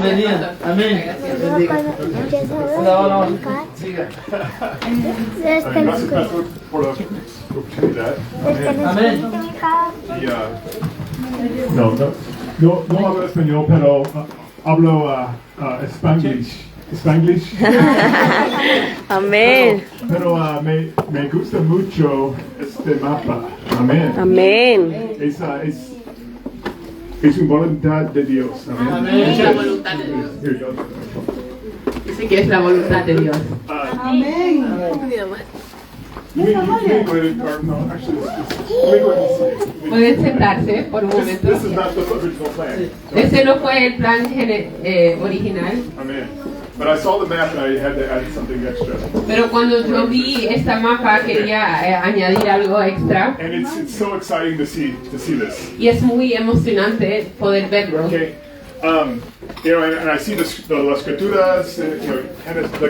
Bienvenida. Amén. Hola. Siga. Gracias por la oportunidad. Amén. No hablo español, pero hablo Spanglish. Amén. Pero me gusta mucho este mapa. Amén. Amén. Es una voluntad de Dios. Amén. Es la voluntad de Dios. Dice que es la voluntad de Dios. Amén. Pueden sentarse por un momento. This is not the original plan. Ese no fue el plan original. Amen. But I saw the map and I had to add something extra. Pero cuando yo vi esta mapa quería añadir algo extra. And it's so exciting to see this. Y es muy emocionante poder verlo. Okay. And I see las escrituras,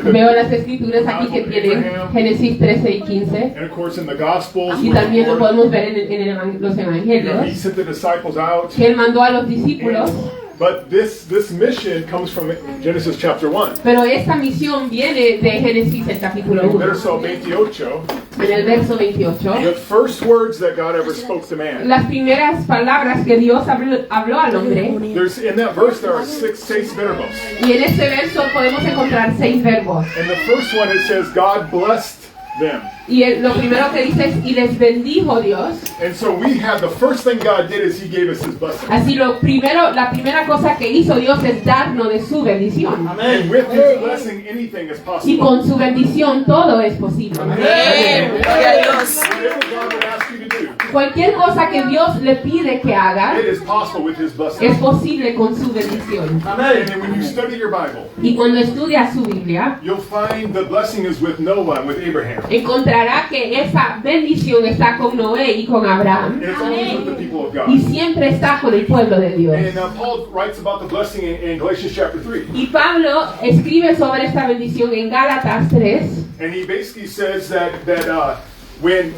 Veo las escrituras aquí que tienen Génesis 13 y 15. And of course in the Gospels, Y también lo podemos ver en los he evangelios. sent the disciples out. Que él mandó a los discípulos. But this mission comes from Genesis chapter 1. Pero esta misión viene de Génesis el capítulo 1. Verso 28. En el verso 28. The first words that God ever spoke to man. Las primeras palabras que Dios habló al hombre. In that verse there are seis verbos. Y en este verso podemos encontrar 6 verbos. And the first one it says God blessed them. Y lo primero que dice es, y les bendijo Dios. And so the first thing God did is He gave us His blessing. Así la primera cosa que hizo Dios es darnos de su bendición. And with His blessing, anything is possible. Y con su bendición todo es posible. Amén. Gloria a Dios. Whatever God would ask you to do, Cualquier cosa que Dios le pide que haga, it is possible with His blessing. es posible con su bendición. And then when you study your Bible, Y cuando estudia su Biblia, you'll find the blessing is with Noah and with Abraham. encontrará que esa bendición está con Noé y con Abraham. And it's always with the people of God. Y siempre está con el pueblo de Dios. And Paul writes about the blessing in Galatians chapter 3. Y Pablo escribe sobre esta bendición en Gálatas 3. And he basically says that when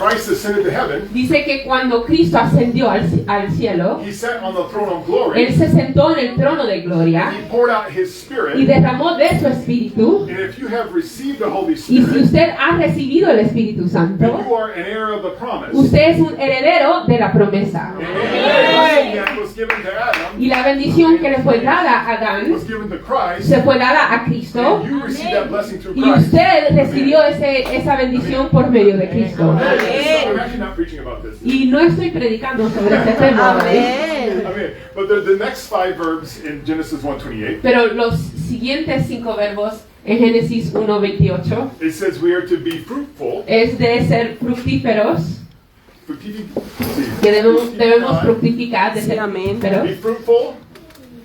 Christ ascended to heaven, Dice que cuando Cristo ascendió al cielo, He sat on the throne of glory. Él se sentó en el trono de gloria He poured out His y Spirit. derramó de su Espíritu. And if you have received the Holy Y si Spirit, usted ha recibido el Espíritu then Santo, you are an heir of the promise. usted es un heredero de la promesa. And the blessing that was given to Adam Y la bendición que le fue dada a Adán was given to Christ. se fue dada a Cristo. And you received that blessing through Y Christ. usted recibió esa bendición por medio de Cristo. I'm actually not preaching about this. Y no estoy predicando sobre este tema, ¿vale? Amén. But the next 5 verbs in Genesis 1:28, Pero los siguientes 5 verbos en Génesis 1:28 it says we are to be fruitful. es de ser fructíferos, que debemos Fructify, fructificar, de Sí, ser amén. be fructíferos, fruitful,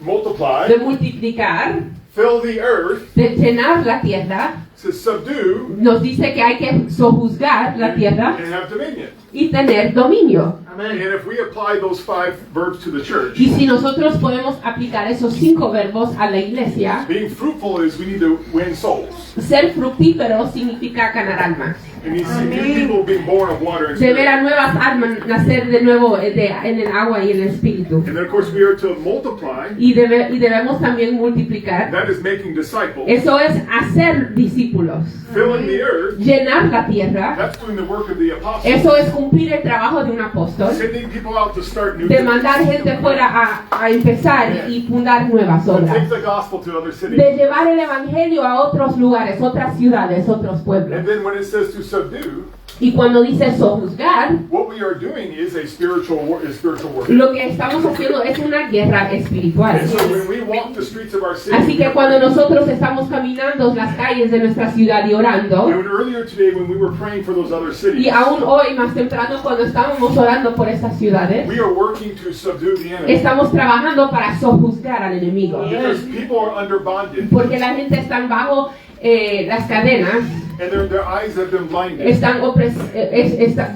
multiply, de multiplicar, fill the earth, de llenar la tierra. to subdue, Nos dice que hay que sojuzgar la tierra and have dominion. y tener dominio. And if we apply those 5 verbs to the church, Y si nosotros podemos aplicar esos 5 verbos a la iglesia, being fruitful is we need to win souls. ser fructífero significa ganar almas. And you see new people being born of water and De ver a spirit. nuevas almas nacer de nuevo en el agua y en el espíritu. And then of course we are to multiply. Y debemos también multiplicar. That is making disciples. Eso es hacer discípulos. Filling the earth. Llenar la tierra. That's doing the work of the apostles. Eso es cumplir el trabajo de un apóstol. Sending people out to start new De mandar gente fuera a empezar y fundar nuevas To take obras. the gospel to other cities. De llevar el evangelio a otros lugares, otras ciudades, otros pueblos. And then when it says to subdue, Y cuando dice sojuzgar, what we are doing is a spiritual warfare. lo que estamos haciendo es una guerra espiritual. And so when we walk the streets of our city, Así que cuando nosotros estamos caminando las calles de nuestra ciudad y orando, and earlier today when we were praying for those other y cities, aún hoy más temprano cuando estábamos orando por estas ciudades, we are working to subdue the enemy. estamos trabajando para sojuzgar al enemigo. Because people are under bondage, Porque la gente está bajo las cadenas, and their eyes have been blinded. están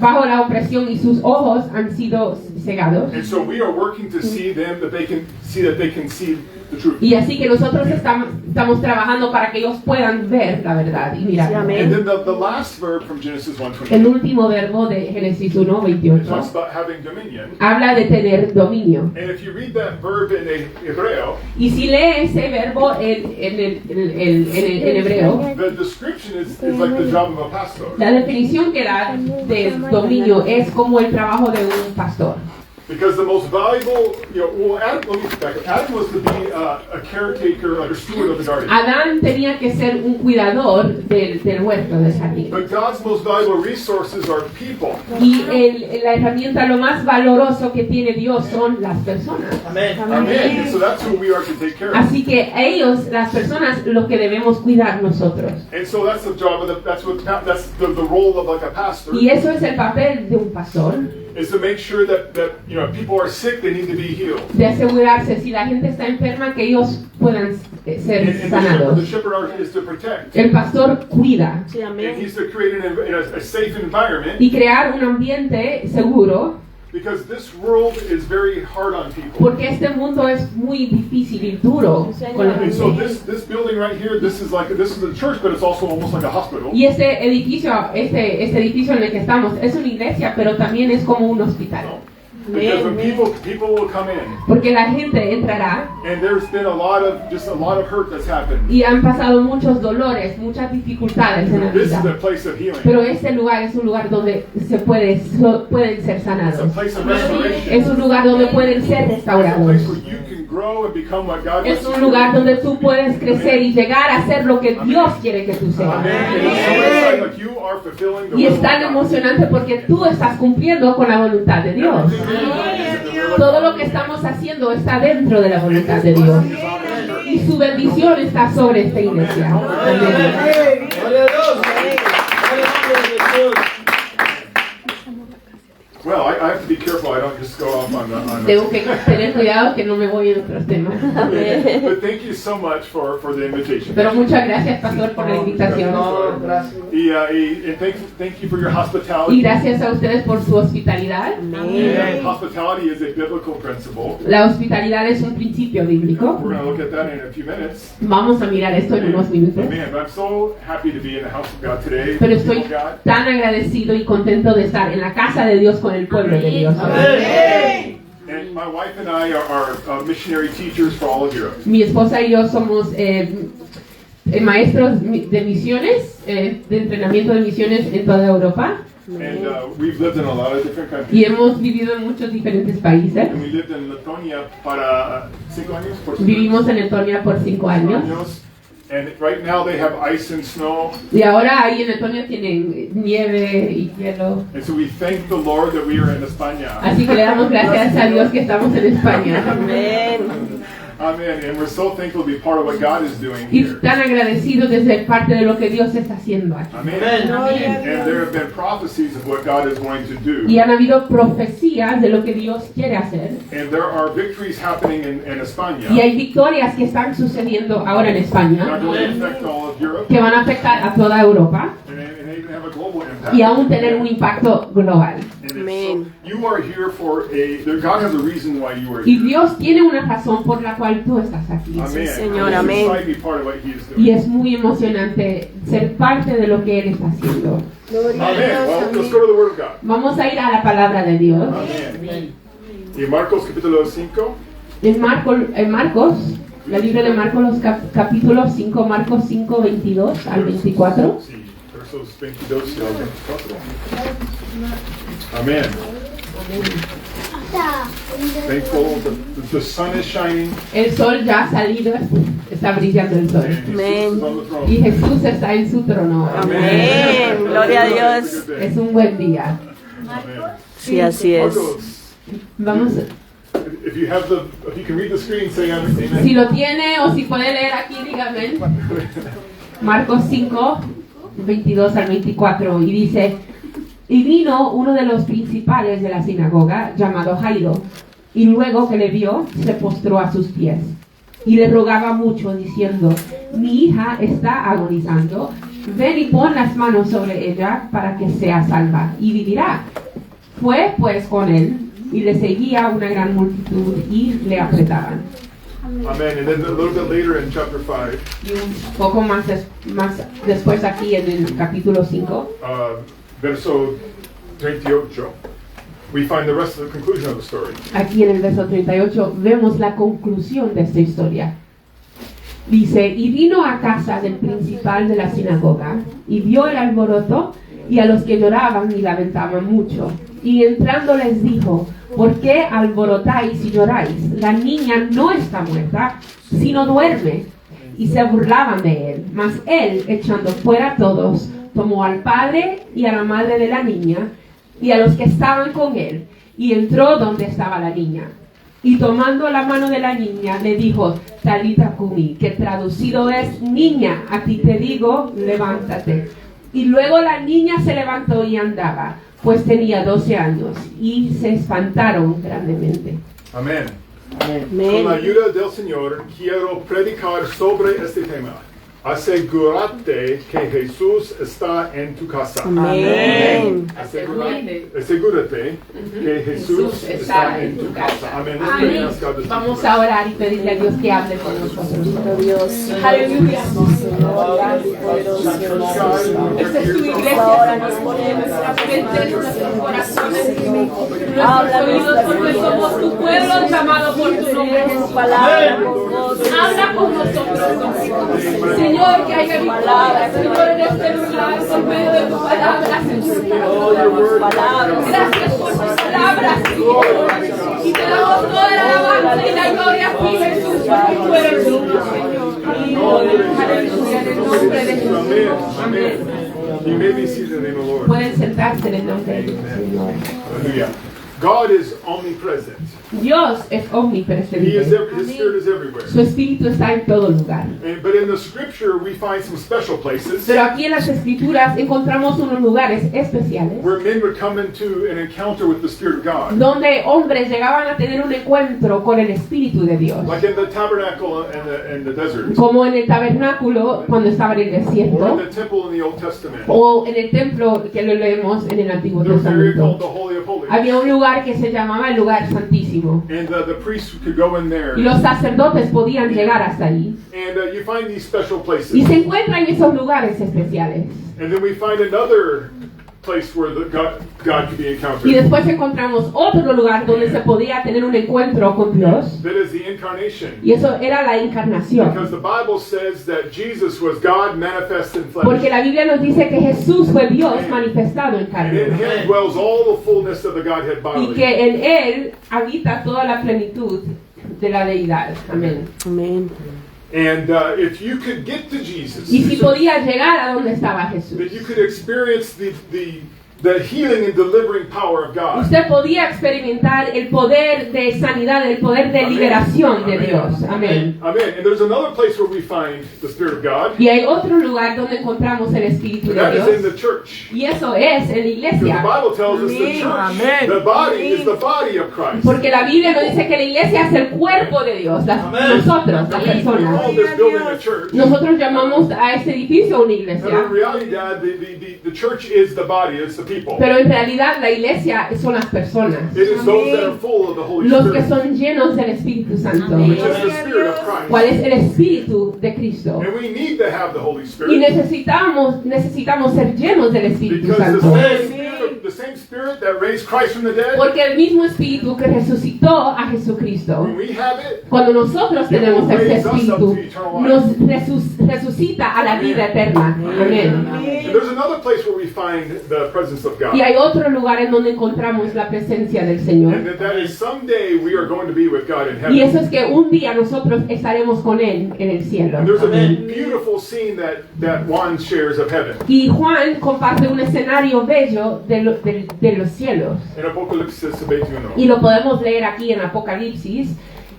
bajo la opresión y sus ojos han sido cegados. And so we are working to see them that they can see the truth. Y así que nosotros estamos trabajando para que ellos puedan ver la verdad y mirar. And then the last verb from Genesis El 1:28 último verbo de Génesis talks 1:28 about having dominion. habla de tener dominio. And if you read that verb in Hebreo, Y si lee ese verbo en hebreo, the description is like the job of a pastor. la definición que da de dominio es como el trabajo de un pastor. Because the most valuable, Adam, let me back up. Adam was to be a caretaker, like a steward of the garden. Adán tenía que ser un cuidador del huerto del jardín. But God's most valuable resources are people. Y la herramienta lo más valoroso que tiene Dios son las personas. Amen. Amen. And so that's who we are to take care of. Así que ellos, las personas, lo que debemos cuidar nosotros. And so that's the job of that's the role of like a pastor. Y eso es el papel de un pastor, Is to make sure that if people are sick, they need to be healed. de asegurarse si la gente está enferma que ellos puedan ser And the sanados. shepherd is to protect. El pastor cuida And he's to create a safe environment y crear un ambiente seguro, because this world is very hard on people. porque este mundo es muy difícil y duro con la And so gente. this building right here, this is a church, but it's also almost like a hospital. Y este edificio en el que estamos es una iglesia, pero también es como un hospital. Because when people will come in, Porque la gente entrará and there's been a lot of hurt that's happened. y han pasado muchos dolores, muchas dificultades en la This is a vida. place of healing. Pero este lugar es un lugar donde pueden ser It's a sanados. place of restoration. Es un lugar donde pueden ser It's a restaurados. place where you can grow and become what God Es wants un you lugar to donde tú puedes crecer y llegar a ser lo que Dios quiere que tú be. seas. Amen. And it's so exciting, like you are fulfilling the Y will es of tan God. emocionante porque tú estás cumpliendo con la voluntad de Dios. Everything that you do is in the will of Todo God. lo que estamos haciendo está dentro de la voluntad de Dios. Y su bendición está sobre esta iglesia. Amén. Gloria a Dios. Aleluya. Well, I have to be careful. I don't just go off on the. Tengo que tener cuidado que no me voy en otros temas. But thank you so much for the invitation. Pero muchas gracias, pastor, por la invitación. No, gracias. And thank you for your Y hospitality. gracias a ustedes por su hospitalidad. And hospitality is a biblical principle. La hospitalidad es un principio bíblico. We're going to look at that in a few minutes. Vamos a mirar esto en unos minutos. Amen. But I'm so happy to be in the house of God today. Pero estoy People of God. tan agradecido y contento de estar en la casa de Dios con el pueblo de Dios. Amén. And my wife and I are missionary teachers for all of Europe. Mi esposa y yo somos maestros de misiones, de entrenamiento de misiones en toda Europa. And we've lived in a lot of different countries. Y hemos vivido en muchos diferentes países. And we lived in Letonia para 5 años. Por 5 Vivimos en Letonia por 5 años. años. And right now they have ice and snow. Y ahora ahí en Letonia tienen nieve y hielo. And so we thank the Lord that we are in España. Así que le damos gracias a Dios que estamos en España. Amen. And we're so thankful to be part of what God is doing Y here. tan agradecidos de ser parte de lo que Dios está haciendo aquí. Amen. Amen. And there have been prophecies of what God is going to do. Y han habido profecías de lo que Dios quiere hacer. And there are victories happening in España. Y hay victorias que están sucediendo ahora en Not España going to affect all of Europe. que van a afectar a toda Europa And they even have a global impact. y aún tener un impacto global. And it's so, you are here for God has a reason why you are Y here. Dios tiene una razón por la cual tú estás aquí. Amen. Señor, And amén. it's exciting to be part of what He is Y doing. es muy emocionante ser parte de lo que Él está haciendo. Amen. Well, let's go to the Word of God. Vamos a ir a la palabra de Dios. Amen. Y Marcos capítulo 5. En Marcos, la Biblia de Marcos, los capítulo 5, Marcos 5, 22 al 24. Sí, versos 22 al 24. Amen. Thankful the sun is shining. El sol ya ha salido, está brillando el sol. And Jesus is on the throne. Y Jesús está en su trono. Amén. Gloria a Dios. It's a good day. Es un buen día. Amen. Sí, así es. Marcos, Vamos, if you can read the screen, say amen. si lo tiene o si puede leer aquí, dígame. Marcos 5, 22 al 24. Y dice: Y vino uno de los principales de la sinagoga, llamado Jairo, y luego que le vio, se postró a sus pies. Y le rogaba mucho, diciendo: Mi hija está agonizando, ven y pon las manos sobre ella para que sea salva, y vivirá. Fue pues con él, y le seguía una gran multitud y le apretaban. Amen. And then a little bit later in chapter 5, Y un poco más después aquí en el capítulo 5, verso 38, we find the rest of the conclusion of the story. aquí en el verso 38, vemos la conclusión de esta historia. Dice, y vino a casa del principal de la sinagoga, y vio el alboroto, y a los que lloraban y lamentaban mucho. Y entrando les dijo, ¿por qué alborotáis y lloráis? La niña no está muerta, sino duerme. Y se burlaban de él. Mas él, echando fuera a todos, tomó al padre y a la madre de la niña, y a los que estaban con él, y entró donde estaba la niña. Y tomando la mano de la niña, le dijo, Talita Kumi, que traducido es, niña, a ti te digo, levántate. Y luego la niña se levantó y andaba, pues tenía 12 años, y se espantaron grandemente. Amén. Amén. Con la ayuda del Señor, quiero predicar sobre este tema. Asegúrate que Jesús está en tu casa. Amén. Asegúrate que Jesús está en tu casa. Amén. Amén. Vamos a orar y pedirle a Dios que hable con nosotros. Dios. Aleluya. Esta es tu iglesia. Ahora nos ponemos Vente nuestros corazones, nuestros oídos, porque somos tu pueblo llamado por tu nombre, Jesús. Habla con nosotros, Señor, que haya victoria, Señor, en este lugar, por medio de tu palabra, Señor. Gracias por tus palabras, Señor. Y te damos toda la alabanza y la gloria a ti, Jesús, porque tú eres digno, Señor. Aleluya, en el nombre de Jesús. Amén. You may be seated in the Lord. Pueden sentarse en el nombre del Señor. Hallelujah. God is omnipresent. Dios es He is omnipresente. His Spirit is everywhere. Su espíritu está en todo lugar. But in the Scripture, we find some special places Pero aquí en las escrituras encontramos unos lugares especiales where men would come into an encounter with the Spirit of God. donde hombres llegaban a tener un encuentro con el espíritu de Dios. Like in the tabernacle in the desert, Como en el tabernáculo cuando estaba en el or in desierto the temple in the Old Testament. o en el templo que lo leemos en el Antiguo There was an area called Testamento. the Holy of Holies. Había un lugar que se llamaba el lugar santísimo And the priests could go in there. y los sacerdotes podían llegar hasta ahí. And you find these special places. Y se encuentran esos lugares especiales. And then we find another place where God could be Y encountered. después encontramos otro lugar donde se podía tener un encuentro con Dios. That is the incarnation. Y eso era la encarnación. Because the Bible says that Jesus was God manifest in flesh. Porque la Biblia nos dice que Jesús fue Dios manifestado en And in carne. Him dwells all the fullness of the Godhead Y bodily. que en Él habita toda la plenitud de la deidad. Amén. Amén. And if you could get to Jesus, Y si podía llegar a donde estaba Jesús. that you could experience the healing and delivering power of God. Usted podía experimentar el poder de sanidad, el poder de liberación de Dios. Amén. Amen. And there's another place where we find the Spirit of God. Y hay otro lugar donde encontramos el Espíritu And de that is in Dios. the church. Y eso es en la Because the iglesia. Bible tells us the church, the body is the body of Christ. Porque la Biblia nos dice que la iglesia es el cuerpo de Dios, nosotros, las We personas. call this building a church. Nosotros llamamos a este edificio una And in iglesia, reality, Dad, the church is the body, it's the people. pero en realidad la iglesia son las personas, It is those that are full of the Holy los que Spirit, son llenos del Espíritu Santo. which is the Spirit of ¿Cuál Christ. es el Espíritu de Cristo? And we need to have the Holy Y Spirit necesitamos ser llenos del Espíritu because Santo. the same Spirit that raised Christ from the dead, Porque el mismo Espíritu que resucitó a Jesucristo, when we have it, cuando nosotros tenemos ese Espíritu, nos resucita a la vida eterna. Amén. and there's another place where we find the presence of God. Y hay otro lugar en donde encontramos la presencia del Señor. And that is someday we are going to be with God in Y heaven. eso es que un día nosotros estaremos con Él en el cielo. And there's a beautiful scene that Juan shares of heaven. Y Juan comparte un escenario bello de los cielos. In Apocalipsis 21. Y lo podemos leer aquí en Apocalipsis,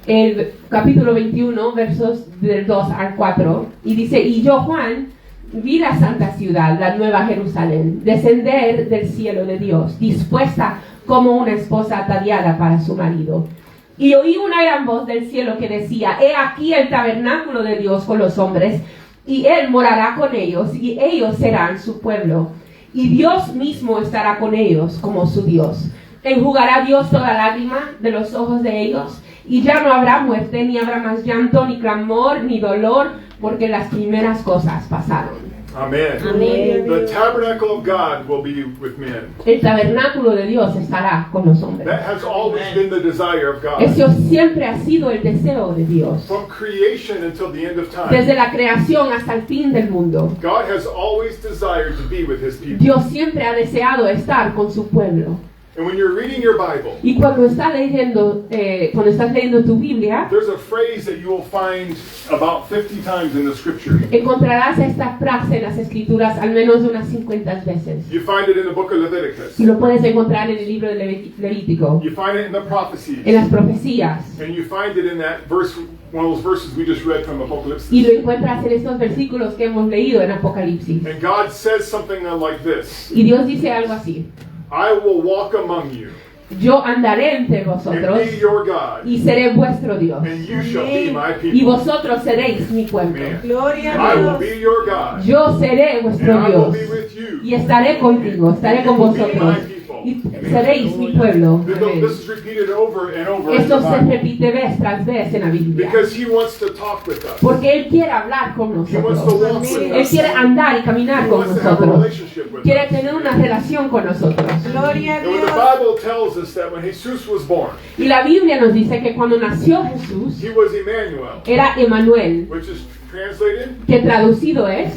el capítulo 21, versos del 2 al 4. Y dice, y yo, Juan, vi la santa ciudad, la nueva Jerusalén, descender del cielo de Dios, dispuesta como una esposa ataviada para su marido. Y oí una gran voz del cielo que decía, he aquí el tabernáculo de Dios con los hombres, y Él morará con ellos, y ellos serán su pueblo. Y Dios mismo estará con ellos como su Dios. Enjugará Dios toda lágrima de los ojos de ellos, y ya no habrá muerte, ni habrá más llanto, ni clamor, ni dolor, porque las primeras cosas pasaron. Amen. Amen. The tabernacle of God will be with men. El tabernáculo de Dios estará con los hombres. That has always been the desire of God. Eso siempre ha sido el deseo de Dios. From creation until the end of time, Desde la creación hasta el fin del mundo, God has always desired to be with His people. Dios siempre ha deseado estar con su pueblo. And when you're reading your Bible, Y cuando estás leyendo tu Biblia, there's a phrase that you will find about 50 times in the Scripture. encontrarás esta frase en las Escrituras al menos unas 50 veces. You find it in the book of Leviticus. Y lo puedes encontrar en el libro de Levítico, You find it in the prophecies. en las profecías. And you find it in that verse, one of those verses we just read from Apocalypse. Y lo encuentras en estos versículos que hemos leído en Apocalipsis. And God says something like this: Y Dios dice algo así: I will walk among you yo andaré entre and vosotros be your God, y seré vuestro Dios. and you shall be my Y people. vosotros seréis mi pueblo. Amen. Gloria I a will Dios. be your God, Yo seré and vuestro I will Dios. be with you. Y estaré contigo, estaré con vosotros. Y seréis mi pueblo. Amén. This is repeated over and over in Esto the se Bible. repite vez tras vez en la Biblia. Because He wants to talk with us. Porque Él quiere hablar con He wants to nosotros. walk with Él us. quiere andar y caminar He con wants to have a nosotros. relationship with Quiere us. tener una relación con nosotros. Gloria a And when the Dios. Bible tells us that when Jesus was born, Y la Biblia nos dice que cuando nació Jesús, He was Emmanuel, era Emmanuel, which is translated que traducido es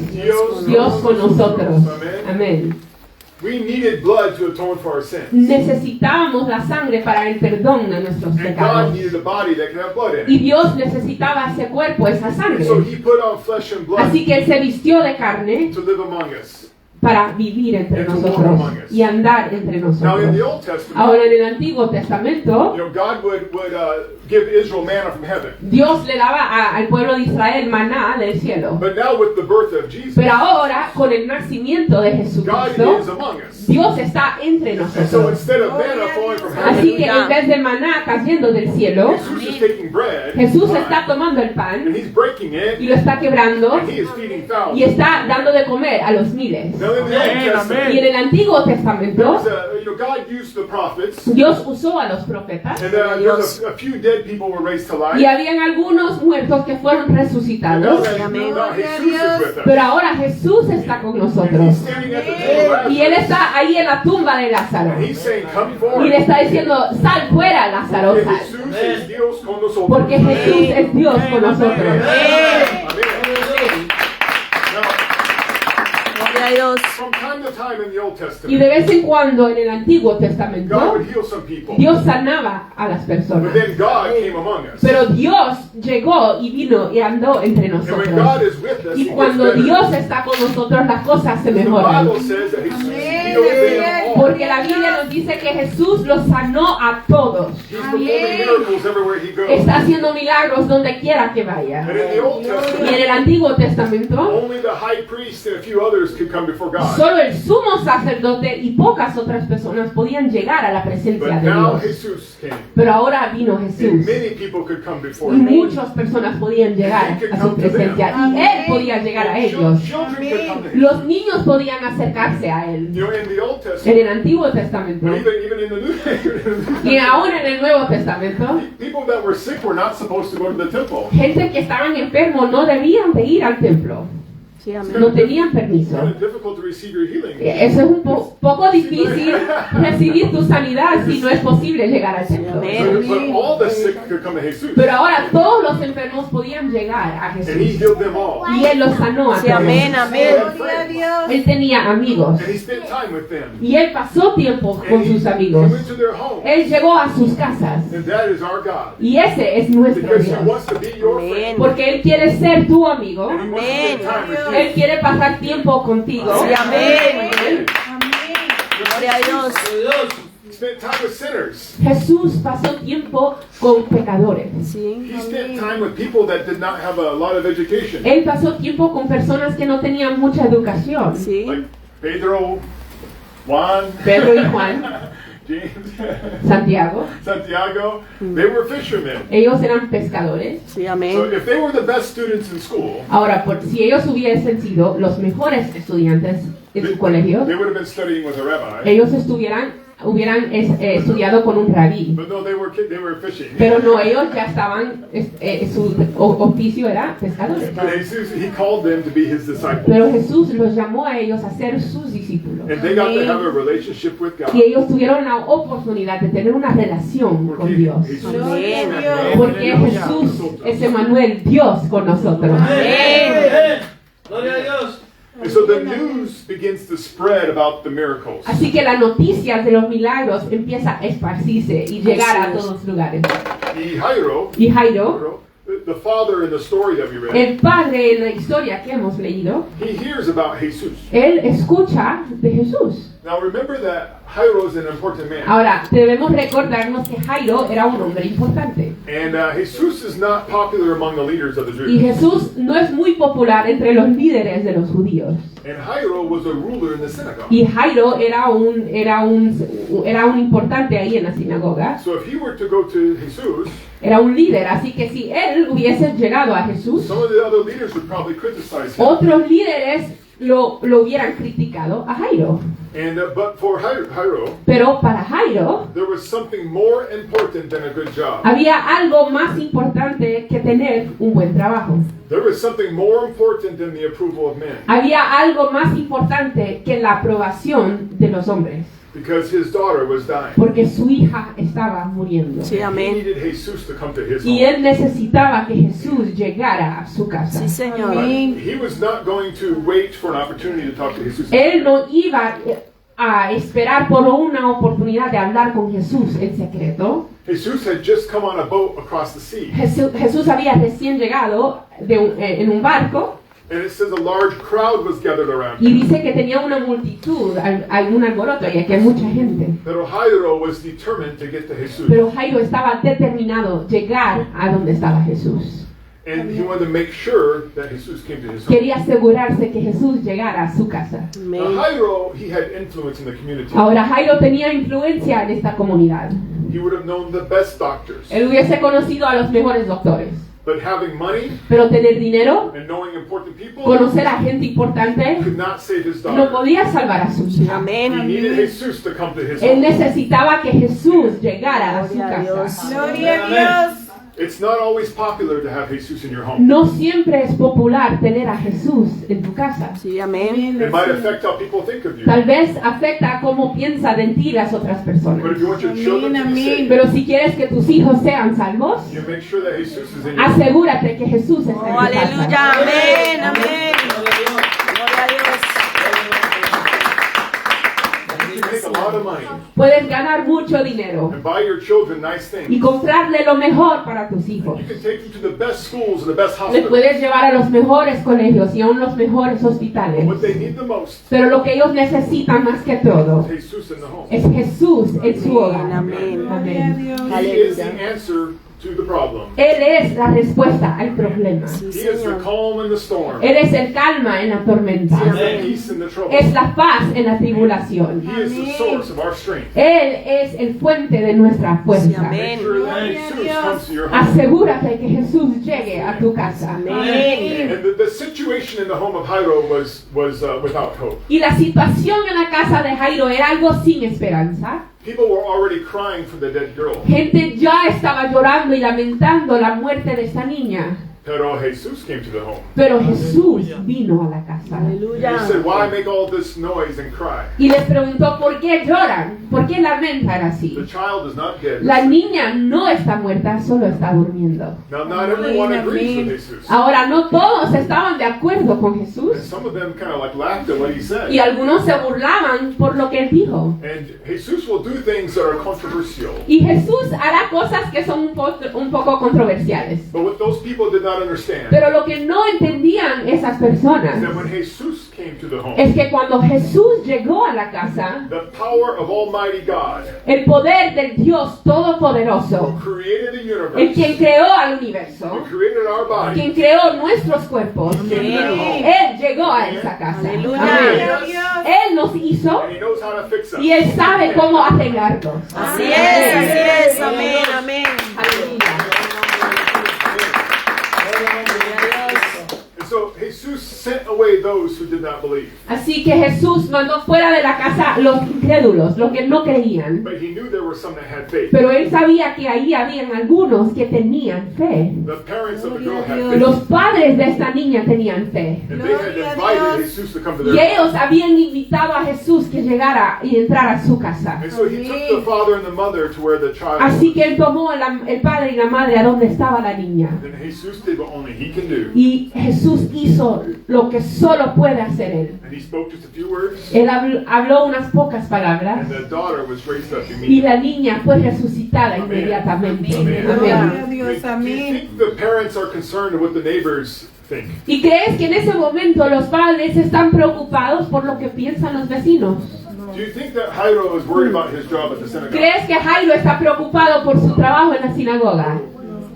Dios con nosotros. Amen. Amén. We needed blood to atone for our sins. Necesitábamos la sangre para el perdón de nuestros And God pecados. needed a body that could have blood in Y it. Dios necesitaba ese cuerpo, esa sangre. So He put on flesh and blood Así que Él se vistió de carne to live among us. para vivir entre And to walk nosotros among us. y andar entre Now in the nosotros. Old Testament, Ahora en el Antiguo Testamento, God would give Israel manna from heaven. Dios le daba al pueblo de Israel maná del cielo. But now with the birth of Jesus, Pero ahora, con el nacimiento de God Jesucristo, is among us. Dios está entre And so nosotros. instead of manna falling from Así que heaven, en vez de maná cayendo del cielo, Jesus is taking bread, Jesús wine, está tomando el and pan He's breaking y it, lo está quebrando and He is feeding y thousands. está dando de comer a los miles. Now in the Old Y Testament, en el Antiguo Testamento, God used the prophets, Dios usó a los profetas and there's a few dead people were raised to life. y habían algunos muertos que fueron And now, resucitados. now Jesus is with us. Pero ahora Jesús está con And He's nosotros. standing at the tomb of Y Él Lazarus. está ahí en la tumba de Lázaro. And He's saying, come Y forward. le está diciendo, sal fuera, Lázaro, Porque sal. Jesús es Dios con nosotros. Porque Jesús es Dios con nosotros. Amén. Now, Gloria a Dios. from time to time in the Old Y de Testament, vez en cuando en el Antiguo God Testamento, would heal some people. Dios sanaba a las But personas. then God came among us. Pero Dios llegó y vino y andó entre And when nosotros. God is with us, Y He gets cuando better. Dios está con nosotros, las cosas se The mejoran. Bible says that He healed them all. Porque la Biblia nos dice que Jesús los sanó a todos. He's performing miracles everywhere He goes. Está haciendo milagros donde quiera que vaya. And in the Old Y en Testament, el Antiguo Testamento, only the high priest and a few others could come before God. solo el sumo sacerdote y pocas otras personas podían llegar a la presencia But de now Dios. Jesus came. Pero ahora vino And Jesús. many people could come before Y Him. muchas personas podían llegar a su presencia. Y Él podía llegar a ellos. Children could come to Him. Los niños podían acercarse a Él. You know, in the Old En Testament, el Antiguo Testamento even in the New y aún en el Nuevo Testamento, people that were sick were not supposed to go to the temple. gente que estaban enfermos no debían de ir al templo. Sí, amén. No tenían permiso. It's kind of difficult to receive your healing. Eso es un poco difícil recibir tu sanidad si no es posible llegar al templo. But all the sick could come to Jesus. Pero ahora todos los enfermos podían llegar a And He Jesús. healed them all. Y Él los sanó a Sí, amén, todos. amén. Gloria a Dios. Él tenía amigos. And He spent time with them. Y Él pasó tiempo And con he sus amigos. went to their home. Él llegó a sus casas. And that is our God. Y ese es nuestro Because He Dios. wants to be your friend. Amén. Porque Él quiere ser tu amigo. And He wants to spend time with Él you. quiere pasar tiempo contigo. Sí, amén. Amen. Gloria a Dios. He spent time with sinners. Jesús pasó tiempo con pecadores. Sí. He spent time with people that did not have a lot of education. Él pasó tiempo con personas que no tenían mucha educación. Sí. Like Pedro, Juan, Pedro y Juan, James, Santiago, Santiago, they were fishermen. ellos eran pescadores. Sí, So amén. if they were the best students in school, Ahora, si ellos hubiesen sido los mejores estudiantes en su colegio, they would have been studying with a rabbi. ellos estuvieran estudiado con un rabí. But no, they were fishing. Pero no, ellos ya estaban, su oficio era pescadores. But Jesus, he called them to be his disciples. Pero Jesús los llamó a ellos a ser sus discípulos. And they got to have a relationship with God. Y ellos tuvieron la oportunidad de tener una relación con Dios. Porque Jesús es Emmanuel, Dios con nosotros. Amén. Gloria a Dios. And so the news begins to spread about the miracles. Así que la noticia de los milagros empieza a esparcirse y llegar a todos los lugares. Y Jairo, Y Jairo, the father in the story that we read, el padre en la historia que hemos leído, he hears about Jesus. él escucha de Jesús. Now remember that Jairo is an important man. Ahora, debemos recordarnos que Jairo era un hombre importante. And Jesus is not popular among the leaders of the Y Jews. Jesús no es muy popular entre los líderes de los judíos. And Jairo was a ruler in the synagogue. Y Jairo era un importante ahí en la sinagoga. So if he were to go to Jesus, Era un líder, así que si él hubiese llegado a Jesús, some of the other leaders would probably criticize him. otros líderes lo hubieran criticado a Jairo. And but for Jairo, Pero para Jairo there was something more important than a good job. había algo más importante que tener un buen trabajo. There was something more important than the approval of men. Había algo más importante que la aprobación de los hombres. Because his daughter was dying. Porque su hija estaba muriendo. Sí, He amén. needed Jesus to come to his Y home. él necesitaba que Jesús llegara a su casa. Sí, Señor. He was not going to wait for an opportunity to talk to Jesus. Él no iba a esperar por una oportunidad de hablar con Jesús en secreto. Jesus had just come on a boat across the sea. Jesús había recién llegado en un barco And it says a large crowd was gathered around y him. dice que tenía una multitud, hay un alboroto y aquí hay mucha gente. Pero Jairo was determined to get to Jesus. Pero Jairo estaba determinado llegar a donde estaba Jesús. And he wanted to make sure that Jesus came to his home. Quería asegurarse que Jesús llegara a su casa. Now, Jairo, he had influence in the community. Ahora Jairo tenía influencia en esta comunidad. He would have known the best doctors. Él hubiese conocido a los mejores doctores. But having money Pero tener dinero, and knowing important people conocer a gente importante, could not save his no daughter. podía salvar a su hija. He Amén. needed Jesus to come to his Él home. necesitaba que Jesús llegara a su Gloria a Dios. casa. Gloria a Dios. It's not always popular to have Jesus in your home. No siempre es popular tener a Jesús en tu casa. Sí, amén. It might affect how people think of you. Tal vez afecta a cómo piensan de ti las otras But if personas. you want your children to be saved, Pero si quieres que tus hijos sean salvos, you make sure that Jesus is in your home. asegúrate que Jesús esté en Oh, tu aleluya. casa. Amén. Amén. Gloria a Dios. Gloria a Dios. You can make a lot of money Puedes ganar mucho dinero and buy your children nice y things. comprarle lo mejor para tus hijos. You can take them to the best schools and the best Les hospitals. puedes llevar a los mejores colegios y a los mejores But hospitales. what they need the most Pero lo que ellos necesitan más que todo is Jesus in the home. es Jesús en su hogar. Amén. Amén. He is the answer to the problem. Él es la respuesta al problema. Sí, He is the Señor. calm in the storm. Él es el calma en la tormenta. He is the peace in the trouble. Es la paz en la tribulación. He is the source of our strength. Él es el fuente de nuestra fuerza. Amén. Make sure that Jesus comes to your home. Asegúrate que Jesús llegue a tu casa. Amén. And the situation in the home of Jairo was without hope. Y la situación en la casa de Jairo era algo sin esperanza. People were already crying for the dead girl. Gente ya estaba llorando y lamentando la muerte de esa niña. Pero Jesus came to the home. Pero Jesús vino a la casa. And he Aleluya. said, why make all this noise and cry? Y les preguntó por qué lloran, por qué lamentan The así. child is not dead. La niña no está muerta, solo está durmiendo. Now, not everyone agrees with Jesus. Ahora, no todos estaban de acuerdo con And Jesús some of them kind of like laughed at what he said. y algunos se burlaban por lo que él dijo. And Jesus will do things that are controversial. Y Jesús hará cosas que son un poco controversiales. But what those people did not understand Pero lo que no entendían esas is personas that when Jesus came to the home, es que cuando Jesús llegó a la casa, the power of Almighty God, el poder del Dios Todopoderoso, who created the el universe, quien creó al universo, who created our body, quien creó nuestros cuerpos, Él llegó a esa casa. Aleluya. Amén. Él nos hizo and He knows how to fix us. y Él sabe cómo arreglarnos. Así es. Amén. Amén. Aleluya. And so Jesus sent away those who did not believe. Así que Jesús mandó fuera de la casa los incrédulos, los que no creían. But he knew there were some that had faith. Pero él sabía que ahí habían algunos que tenían fe. The parents of the girl had Gloria a faith. Los padres de esta niña tenían fe. And they had Gloria a invited Dios. Jesus to come to Y their ellos house. habían invitado a Jesús que llegara y entrara a su casa. And so he took the father and the mother to where the child Así que was. él tomó el padre y la madre a donde estaba la niña. And Jesus did what only he can do. Y Jesús hizo lo que solo puede hacer él. And he spoke just a few words. Él habló unas pocas palabras And the daughter was raised up y immediately. la niña fue resucitada inmediatamente. Amén. Amén. Gloria a Do you Dios, amén. think the parents are concerned with what the neighbors think? ¿Y crees que en ese momento los padres están preocupados por lo que piensan los vecinos? Do you think that Jairo is worried about his job at the synagogue? ¿Crees que Jairo está preocupado por su trabajo en la sinagoga?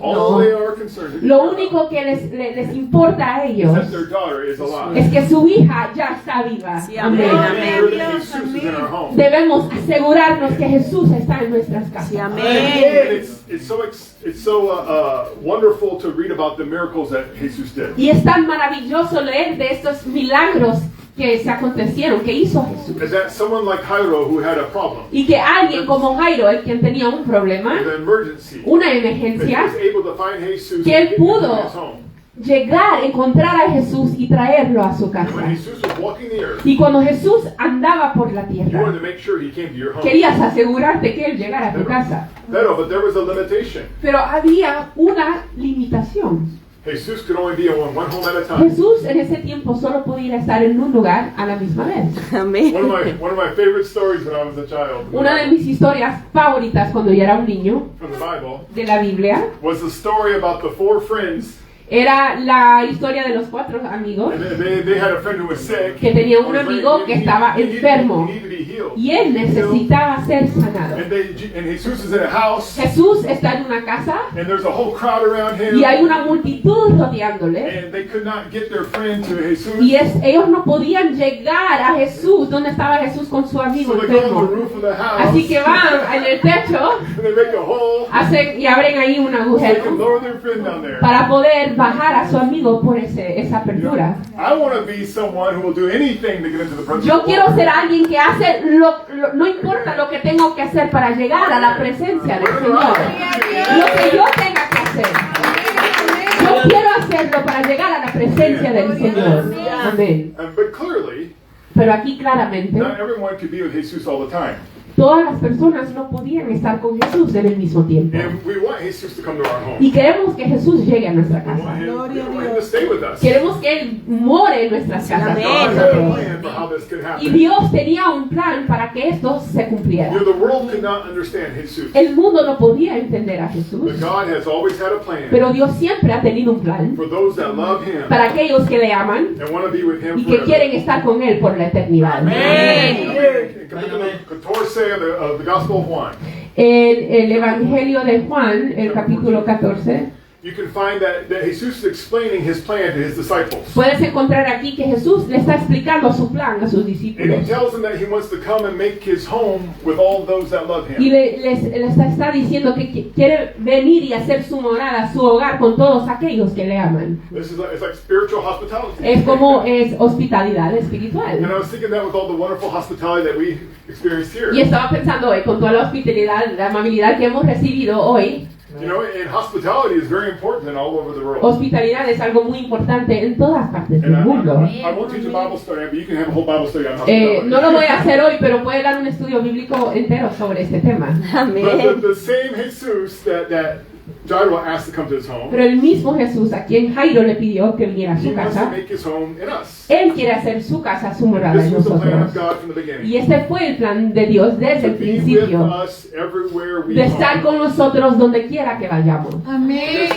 All they are concerned Lo único que les importa a is ellos that their daughter is alive. es que su hija ya está viva. Sí, Amén. amén. Make sure that Jesus is in our home. Debemos asegurarnos que Jesús está en nuestras casas. Sí, And amén. it's so wonderful to read about the miracles that Jesus did. Y es tan maravilloso leer de estos milagros que se acontecieron, que hizo Jesús. And that someone like Jairo who had a problem, Y que alguien como Jairo, el quien tenía un problema, an emergency, una that he emergencia, was able to find Jesus que él and get him pudo to his home. llegar, encontrar a Jesús y traerlo a su And casa. when Jesus was walking the earth, Y cuando Jesús andaba por la you tierra, wanted to make sure he came to your home. querías asegurarte que él llegara a tu casa. But there was a limitation. Pero había una limitación. Jesus could only be in one home at a time. Jesús en ese tiempo solo podía estar en un lugar a la misma vez. Amén. One of my favorite stories when I was a child Una de mis historias favoritas cuando yo era un niño from the Bible de la Biblia was the story about the four friends. era la historia de los 4 amigos And they had a friend who was sick. que tenía un amigo que estaba enfermo He needed to be healed. y él necesitaba ser sanado. And Jesus is in a house, Jesús está en una casa and there's a whole crowd around him. y hay una multitud rodeándole And they could not get their friend to Jesus. y ellos no podían llegar a Jesús, donde estaba Jesús con su amigo So they go on the enfermo. roof of the house. Así que van en el techo, And they make a hole. hacen y abren ahí un They can agujero lower their friend down there. para poder bajar a su amigo por esa apertura. I want to be someone who will do anything to get into the presence Yo of the quiero Lord. ser alguien que hace no importa lo que tengo que hacer para llegar a la presencia del Señor. Lo que yo tenga que hacer. Yo quiero hacerlo para llegar a la presencia del Señor. Amén. But clearly, Pero aquí claramente, not everyone could be with Jesus all the time. todas las personas no podían estar con Jesús en el mismo tiempo. And we want Jesus to come to our home. Y queremos que Jesús llegue a nuestra We want casa. him, Gloria a we want him Dios. to stay with us. Queremos que Él more en nuestras casas. Amén. God con had a nosotros. plan for how this could Y happen. Dios tenía un plan para que esto se cumpliera. The world could not understand Jesus. El mundo no podía entender a But Jesús, God has always had a plan pero Dios siempre ha tenido un plan for those that love Him para aquellos que le aman and want to be with Him y que forever. quieren estar con Él por la eternidad. Amén. Capítulo 14 of the Gospel of Juan. El Evangelio de Juan, el capítulo 14, You can find that Jesus is explaining His plan to His disciples. puedes encontrar aquí que Jesús le está explicando su plan a sus And He discípulos. tells them that He wants to come and make His home with all those that love Y Him. les está diciendo que quiere venir y hacer su morada, su hogar con todos aquellos que le aman. This is it's like spiritual hospitality. Es como es hospitalidad And espiritual. I was thinking that with all the wonderful hospitality that we experienced here. Y estaba pensando hoy, con toda la hospitalidad, la amabilidad que hemos recibido hoy, You know, and hospitality is very important all over the world. hospitalidad es algo muy importante en todas partes And del mundo. I won't teach a Bible study, but you can have a whole Bible study on hospitality. No lo voy a hacer hoy, pero puede dar un estudio bíblico entero sobre este tema. But Amén. the same Jesus that Jairo asked to come to his home, Pero el mismo Jesús, a quien Jairo le pidió que viniera a He su wants to casa, make His home in us. Él quiere hacer su casa, su morada This en was the plan of nosotros. God from the beginning. Y este fue el plan de Dios desde To el be with principio, us everywhere we de estar go. con nosotros donde quiera que vayamos.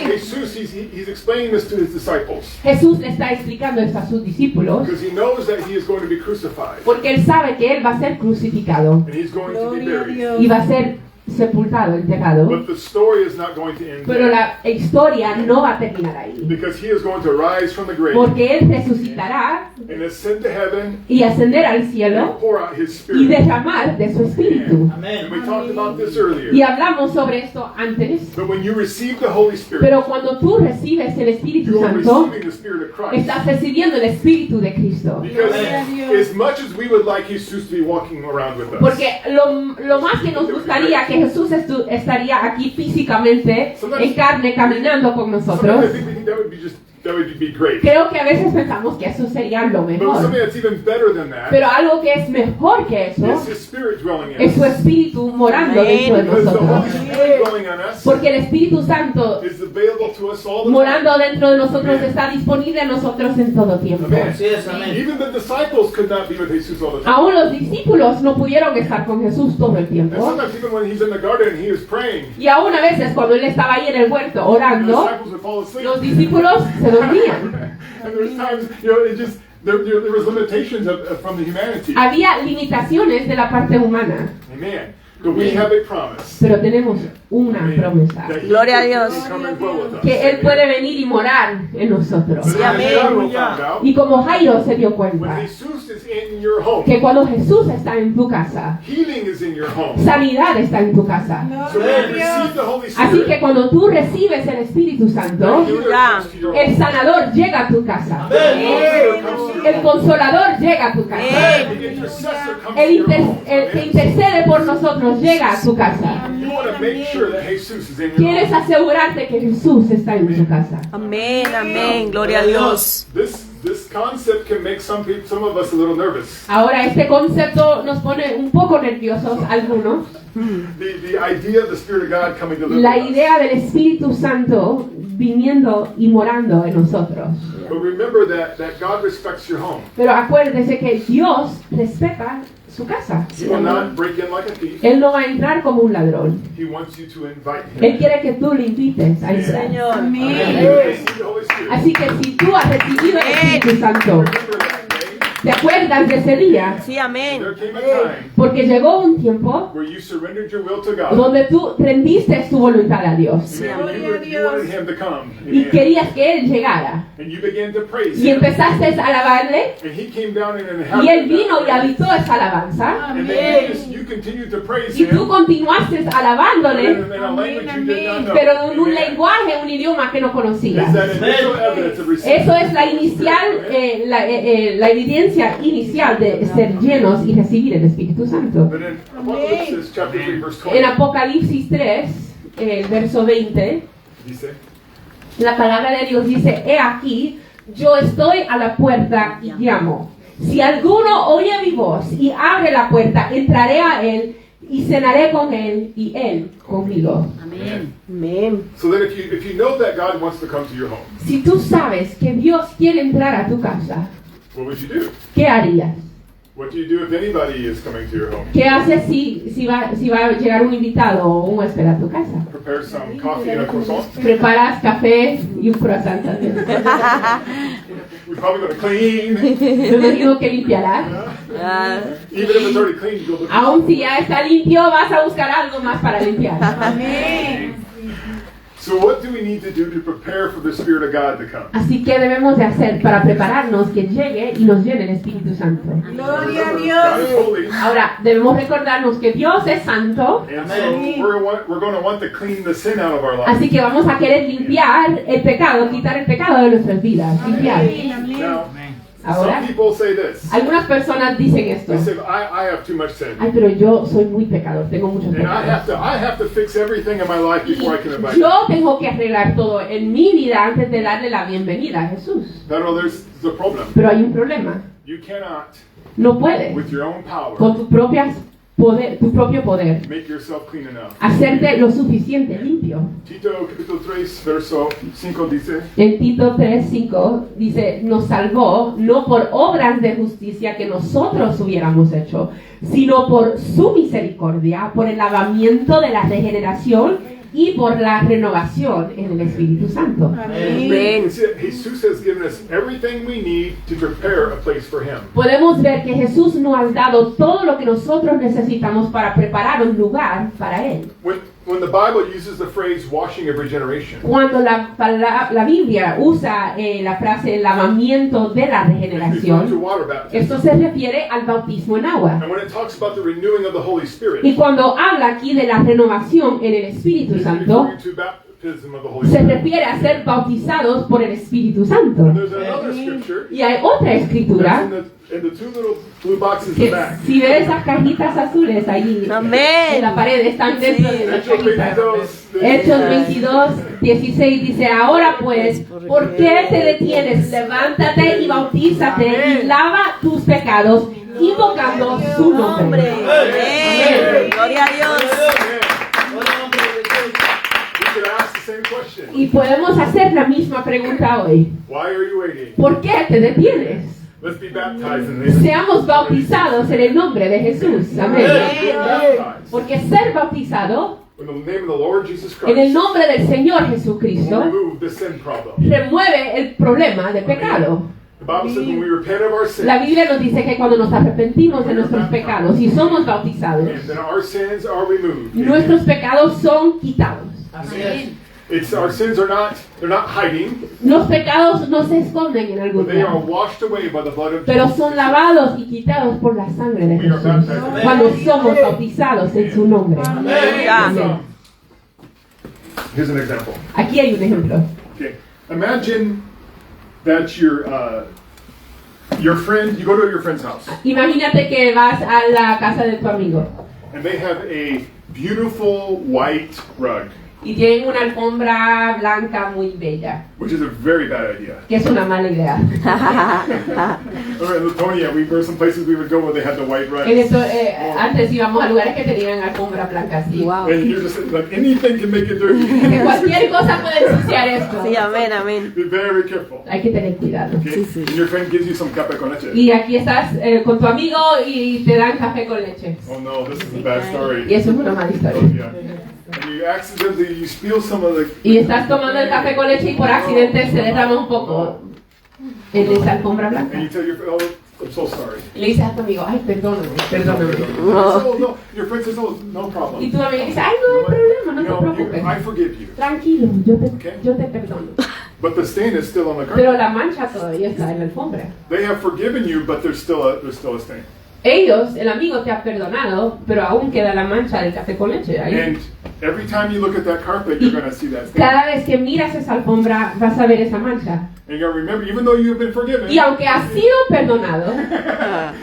Jesus, he's explaining this to His disciples Jesús le está explicando esto a sus discípulos because He knows that He is going to be crucified porque Él sabe que Él va a ser crucificado and He's going to be Gloria a buried. Dios. y va a ser sepultado, enterrado, But the story is not going to end pero there. la historia no va a terminar ahí, Because he is going to rise from the grave porque Él resucitará and ascend to heaven y ascender al and cielo pour out his y spirit. derramar de su espíritu. And Amén. we talked about this Y earlier. hablamos sobre esto antes, But when you receive the Holy Spirit, pero cuando tú recibes el Espíritu you are Santo, receiving the Spirit of Christ. estás recibiendo el Espíritu de Cristo. Because as much as we would like Jesus to be walking around with us, Porque lo más que nos gustaría que Jesús estaría aquí físicamente, en carne, caminando con sometimes nosotros, I think that would be great. creo que a veces pensamos que eso sería lo But mejor. something that's even better than that Pero algo que es mejor que eso is his Spirit dwelling in es su us. Espíritu morando dentro de Because the Holy nosotros. Spirit dwelling on us Porque el Espíritu Santo is available to us all the time. morando dentro de nosotros está disponible a nosotros en todo tiempo. Amen. Así es, amén. Even the disciples could not be with Jesus all the time. Aún los discípulos no pudieron estar con Jesús todo el And tiempo. sometimes even when he's in the garden and he was praying, Y aún a veces cuando Él estaba ahí en el huerto the orando, disciples would fall asleep. los discípulos se dormían. And there's times, it just there was limitations from the humanity. Había limitaciones de la parte humana, Amen. But we have a promise. pero tenemos una Amen. promesa, That he Gloria a can Dios. come and dwell with us. que Él Amen. puede venir y morar en nosotros. But as amén. Jairo found out, Y como Jairo se dio when cuenta Jesus is in your home, que cuando Jesús está en tu casa, healing is in your home. sanidad está en tu casa. So when you receive the Holy Así que Spirit, cuando tú recibes el Espíritu Santo, the healer comes to your el home. sanador llega a tu casa, The healer comes to your el home. consolador llega a tu casa, The intercessor comes to el your home. que Amen. intercede por nosotros llega a tu casa. You want to make sure that Jesus is in your Quieres home. asegurarte que Jesús está en tu casa. Amén, amén. Gloria a Dios. This concept can make some of us a little nervous. Ahora este concepto nos pone un poco nerviosos algunos. The idea of the Spirit of God coming to live La with us. idea del Espíritu Santo viniendo y morando en nosotros. But remember that God respects your home. Pero acuérdese que Dios respeta su casa. He will not break in like a thief. Él no va a entrar como un ladrón. He wants you to invite Él him. quiere que tú le invites a entrar. Señor. And you receive the Holy Spirit. Así que si tú has recibido el Espíritu Santo, Remember that day, ¿te acuerdas de ese día? Sí, amén. there came a time Porque llegó un tiempo where you surrendered your will to God. donde tú rendiste tu voluntad a Dios Amen. You wanted him to come. y Amen. querías que Él llegara. And you began to praise Y him. empezaste a alabarle And he came down and y Él inhabited vino y that place. habitó esa alabanza. And then you continued to praise Y tú him. continuaste alabándole, In a language you did not know. pero en un Amen. lenguaje, un idioma que no Is conocías. that initial evidence of receiving Eso es la the Holy inicial, Spirit, la evidencia inicial de ser llenos y recibir el Espíritu Santo. But in Apocalypse chapter 3 verse En 20, Apocalipsis 3, el verso 20, dice, la palabra de Dios dice: He aquí, yo estoy a la puerta y llamo. Si alguno oye mi voz y abre la puerta, entraré a él y cenaré con él y él conmigo. Amén. so that if you know that God wants to come to your home, Si tú sabes que Dios quiere entrar a tu casa, what would you do? ¿qué harías? What do you do if anybody is coming to your home? ¿Qué haces si va a llegar un invitado o un huésped a tu casa? Prepare some coffee and a croissant. Preparas café y un croissant también. We're probably going to clean. Me imagino que limpiarás. Ah, Even if it's already clean, you go look. Aún si ya está limpio, vas a buscar algo más para limpiar. So what do we need to do to prepare for the Spirit of God to come? Así que debemos de hacer para prepararnos que llegue y nos llene el Espíritu Santo. Gloria a Remember, God is Dios. holy. Ahora, debemos recordarnos que Dios es santo, And so we're going to want to clean the sin out of our lives. así que vamos a querer limpiar el pecado, quitar el pecado de nuestras vidas, limpiar. Now, Ahora, some people say this. algunas personas dicen esto: They say, I have too much sin. ay, pero yo soy muy pecador, tengo muchos And pecados. I have to fix everything in my life before I can invite Yo you. tengo que arreglar todo en mi vida antes de darle la bienvenida a Jesús. Pero there's the problem. Pero hay un problema. You cannot, No puedes, with your own power, con tu propio poder, make yourself clean enough. hacerte lo suficiente limpio. Tito capítulo 3, verso 5 dice, En Tito 3:5 dice: nos salvó no por obras de justicia que nosotros hubiéramos hecho, sino por su misericordia, por el lavamiento de la regeneración y por la renovación en el Espíritu Santo. Amén. Jesus has given us everything we need to prepare a place for Him. Podemos ver que Jesús nos ha dado todo lo que nosotros necesitamos para preparar un lugar para Él. When the Bible uses the phrase washing of regeneration, Cuando la Biblia usa la frase lavamiento de la it's referring to regeneración, water baptism. esto se refiere al bautismo en agua. And when it talks about the renewing of the Holy Spirit, Y cuando habla aquí de la renovación en el Espíritu it's Santo, referring to baptism of the Holy se Spirit. refiere a ser bautizados por el Espíritu Santo. And there's another scripture Y hay otra that's escritura in the two little blue boxes in que the back. si ves esas cajitas azules ahí Amén. en la pared, están dentro de las Hechos cajitas. 22, Hechos 22, 16 dice, ahora pues, ¿por qué te detienes? Levántate y bautízate y lava tus pecados, invocando su nombre. Amén. Gloria a Dios. We could ask the same question. Y podemos hacer la misma pregunta hoy. Why are you waiting? ¿Por qué te detienes? Let's be baptized in the name of Seamos bautizados en el nombre de Jesús. Amén. Get baptized Porque ser bautizado in the name of the Lord Jesus en el Christ nombre del Señor will Jesucristo remove the sin problem. remueve el problema de pecado. The Bible says when we repent of our sins, La Biblia nos dice que cuando nos arrepentimos de nuestros pecados y somos bautizados, then our sins are removed. nuestros pecados son quitados. Así es. It's our sins are not hiding, Los pecados no se esconden en algún but they are lugar, washed away by the blood of pero Jesus. son lavados y quitados por la sangre de We are Jesús baptized. cuando somos bautizados en su nombre. Amén. Here's an example. Aquí hay un ejemplo. Okay, imagine that your friend, you go to your friend's house, Imagínate que vas a la casa de tu amigo and they have a beautiful white rug, y tienen una alfombra blanca muy bella, which is a very bad idea. que es una mala idea. Or in Latonia, we were some places we would go where they had the white rug. En eso, antes íbamos a lugares que tenían alfombra blanca así. Wow. And you're just like, anything can make it dirty. Que cualquier cosa puede ensuciar esto. Sí, amén, amén. Be very careful. Hay que tener cuidado. Okay? And your friend gives you some café con leche. Y aquí estás con tu amigo y te dan café con leche. Oh no, this is a bad story. Y eso es una mala Oh, historia. yeah. And you accidentally, you spill some of the... Y estás tomando el café con leche y por accidente se derrama un poco en esa alfombra And blanca. you tell your friend, oh, I'm so sorry. Y le dices a tu amigo, ay, perdóname, perdóname. Oh, no. Your friend says, oh, no Y problem. tu amigo dice, ay, no hay problema, no te You preocupes. I forgive you. Tranquilo, yo te perdono. But the stain is still on the Pero carpet. la mancha todavía está en la alfombra. They have forgiven you, but there's still a stain. Ellos, el amigo te ha perdonado, pero aún queda la mancha del café con leche ahí. And every time you look at that carpet, you're going to see that stain. Cada vez que miras esa alfombra vas a ver esa mancha. And you got to remember, even though you've been forgiven, Y aunque has sido perdonado,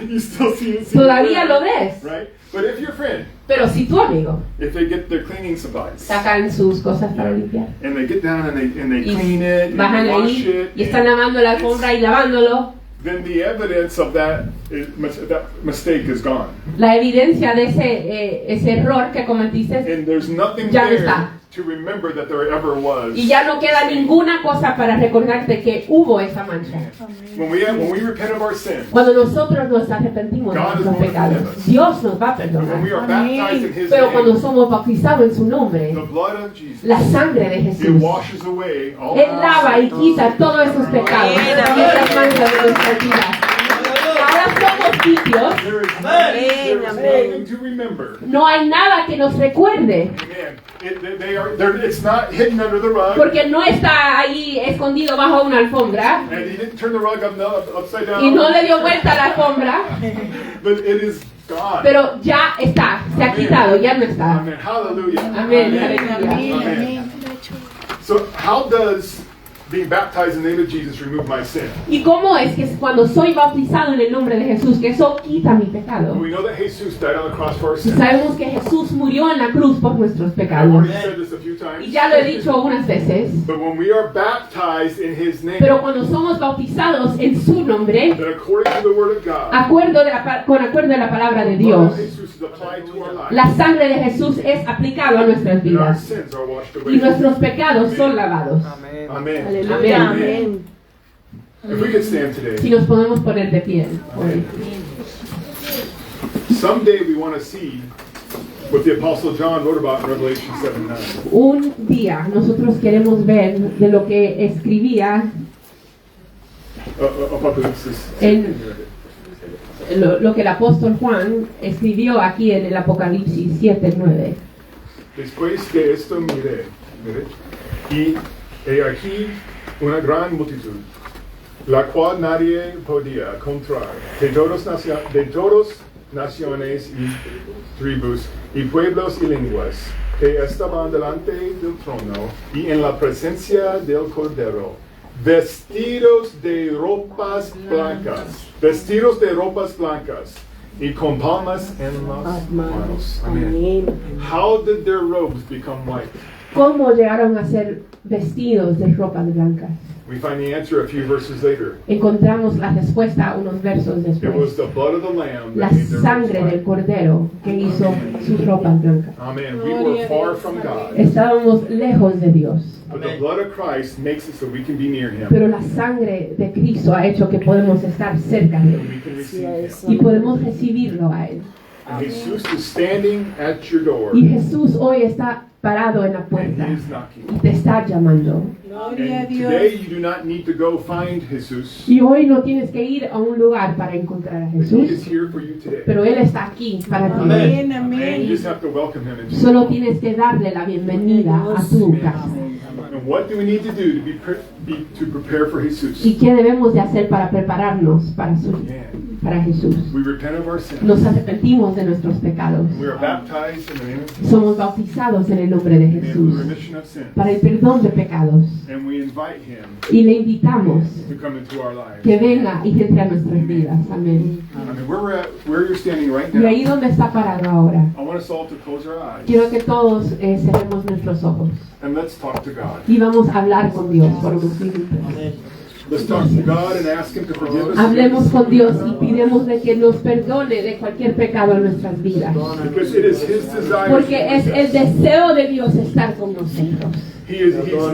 you still see it. todavía lo ves. Right? But if your friend, Pero si tu amigo if they get their cleaning supplies, sacan sus cosas para limpiar and they get down and they y clean it, and bajan they wash ahí it, y están lavando la alfombra y lavándolo, then the evidence of that mistake is gone. la evidencia de ese error que cometiste And there's nothing Ya no there está. to remember that there ever was. y ya no queda ninguna cosa para recordarte que hubo esa mancha. When we repent of our sins, Cuando nosotros nos arrepentimos de God is nuestros going to pecados, forgive us. Dios nos va a and when we perdonar. are baptized in His Pero cuando name, somos bautizados en su nombre, the blood of Jesus, la sangre de it Jesús, washes away all Él lava y quita todos esos pecados y esas manchas de nuestras vidas. Ahora somos limpios, There is Amén, amén. nothing to remember. no hay nada que nos recuerde, Amen. It's not hidden under the rug. porque no está ahí escondido bajo una alfombra And He didn't turn the rug upside down. y no le dio vuelta a la alfombra, But it is gone. pero ya está, se ha quitado, ya no está. Amen. Hallelujah. Amén, Amen. aleluya. Amen. So how does being baptized in the name of Jesus remove my sin? ¿Y cómo es que cuando soy bautizado en el nombre de Jesús, que eso quita mi pecado? We know that Jesus died on the cross for our Y sins. sabemos que Jesús murió en la cruz por nuestros I've pecados. already said this a few times. Y ya lo he dicho unas veces. But when we are baptized in His name, Pero cuando somos bautizados en su nombre, then according to the Word of God, con acuerdo a la palabra de the blood Dios, of Jesus is applied to our lives, la sangre de Jesús es aplicado a nuestras and our vidas. sins are washed Y away. nuestros pecados son lavados. Amen. Aleluya, Amén. amén. If we could stand Si today, nos podemos poner de pie hoy. someday we want to see what the Apostle John wrote about in Revelation 7:9. Un día nosotros queremos ver de lo que escribía Apocalipsis. En- lo que el apóstol Juan escribió aquí en el Apocalipsis 7:9. Después de esto miré, y he aquí una gran multitud, la cual nadie podía contar, de todas naciones y tribus, y pueblos y lenguas, que estaban delante del trono y en la presencia del Cordero, vestidos de ropas blancas, y con palmas en las manos. Amén. How did their robes become white? ¿Cómo llegaron a ser vestidos de ropas blancas? We find the answer a few verses later. Encontramos la respuesta unos versos It was después. the blood of the Lamb La that made their robes sangre del white. Cordero que hizo sus ropas blancas. Amen. We were far from God, Estábamos lejos de Dios, but the blood of Christ makes it so we can be near Him. pero la sangre de Cristo ha hecho que podemos estar cerca de And Él we can receive Him. y podemos recibirlo a Él. And Jesus is standing at your door, Y Jesús hoy está parado en la and puerta He is knocking. y te está llamando. And today you do not need to go find Jesus. Y hoy no tienes que ir a un lugar para encontrar a But He Jesús, is here for you today. pero Él está aquí para ti. Amén. And you just have to welcome Him into Solo tienes que darle la bienvenida a tu casa. And what do we need to do to prepare for Jesus? ¿Y qué debemos de hacer para prepararnos para Jesús? We repent of our sins. Nos arrepentimos de nuestros pecados. We are baptized in the name of Jesus Somos bautizados en el nombre de and in the Jesús remission of sins. para el perdón de pecados. And we invite Him Y le invitamos to come into our lives. que venga y entre a nuestras vidas. Amén. I mean, where you're standing right Y ahí now, donde está parado ahora, I want us all to close our eyes quiero que todos cerremos nuestros ojos and let's talk to God. y vamos a hablar con Dios por unos minutos. Let's talk to God and ask Him to forgive us. Hablemos con Dios y pidemos de que nos perdone de cualquier pecado en nuestras vidas. Because it is His desire. Porque es el deseo de Dios estar con nosotros. He's not